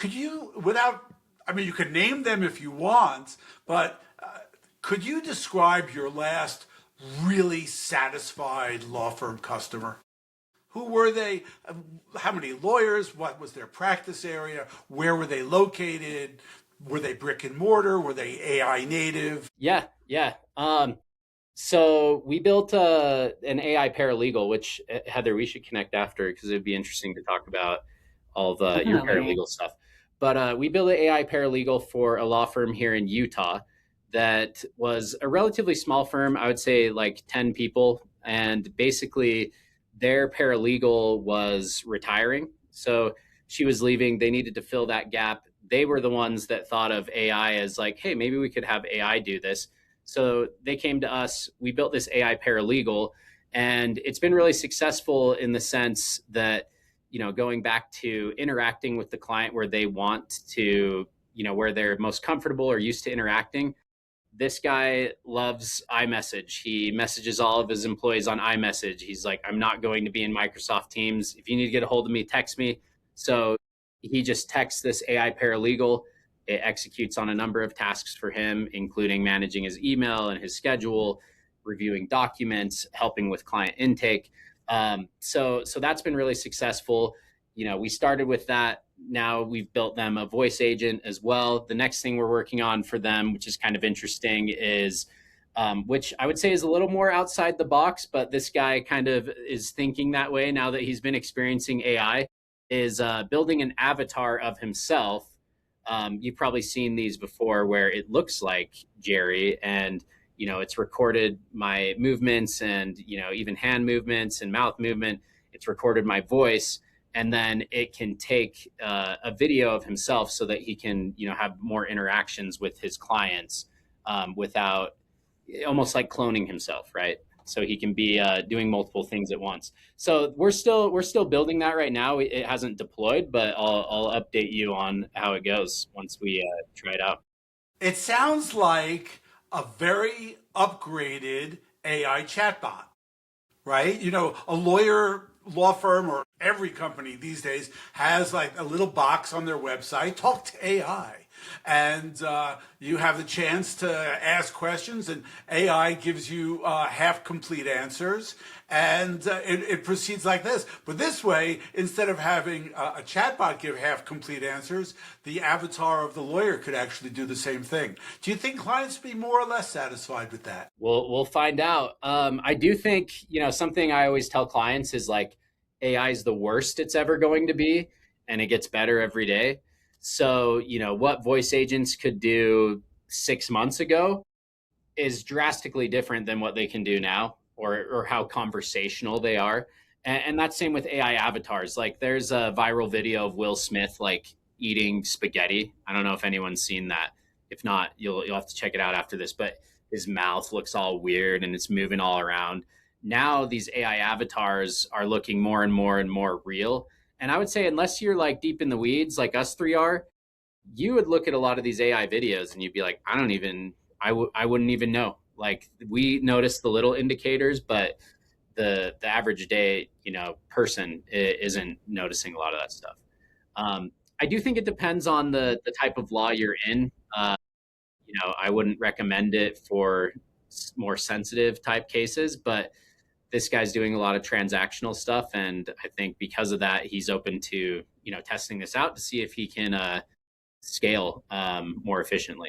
Could you, without, I mean, you could name them if you want, but could you describe your last really satisfied law firm customer? Who were they? How many lawyers? What was their practice area? Where were they located? Were they brick and mortar? Were they AI native? Yeah, yeah. So we built an AI paralegal, which Heather, we should connect after because it'd be interesting to talk about all the your Definitely. paralegal stuff. But we built an AI paralegal for a law firm here in Utah that was a relatively small firm. I would say like 10 people, and basically their paralegal was retiring, so she was leaving. They needed to fill that gap. They were the ones that thought of AI as like, hey, maybe we could have AI do this. So they came to us. We built this AI paralegal, and it's been really successful in the sense that, going back to interacting with the client where they want to, where they're most comfortable or used to interacting. This guy loves iMessage. He messages all of his employees on iMessage. He's like, I'm not going to be in Microsoft Teams. If you need to get a hold of me, text me. So he just texts this AI paralegal. It executes on a number of tasks for him, including managing his email and his schedule, reviewing documents, helping with client intake. So that's been really successful. We started with that. Now we've built them a voice agent as well. The next thing we're working on for them, which is kind of interesting, is which I would say is a little more outside the box, but this guy kind of is thinking that way now that he's been experiencing AI, is building an avatar of himself. You've probably seen these before where it looks like Jerry, and it's recorded my movements and even hand movements and mouth movement. It's recorded my voice, and then it can take a video of himself so that he can have more interactions with his clients, without, almost like cloning himself, right? So he can be doing multiple things at once. So we're still building that right now. It hasn't deployed, but I'll update you on how it goes once we try it out. It sounds like a very upgraded AI chatbot, right? A law firm, or every company these days has like a little box on their website, talk to AI. And you have the chance to ask questions, and AI gives you half complete answers. And it proceeds like this. But this way, instead of having a chatbot give half complete answers, the avatar of the lawyer could actually do the same thing. Do you think clients be more or less satisfied with that? We'll find out. I do think something I always tell clients is like AI is the worst it's ever going to be, and it gets better every day. So what voice agents could do 6 months ago is drastically different than what they can do now, or how conversational they are. And that's same with AI avatars. Like there's a viral video of Will Smith like eating spaghetti. I don't know if anyone's seen that. If not, you'll have to check it out after this. But his mouth looks all weird and it's moving all around. Now these AI avatars are looking more and more and more real. And I would say unless you're like deep in the weeds like us three are, you would look at a lot of these AI videos and you'd be like, I wouldn't even know. Like we notice the little indicators, but the average day, person isn't noticing a lot of that stuff. I do think it depends on the type of law you're in. I wouldn't recommend it for more sensitive type cases, but this guy's doing a lot of transactional stuff, and I think because of that, he's open to testing this out to see if he can scale more efficiently.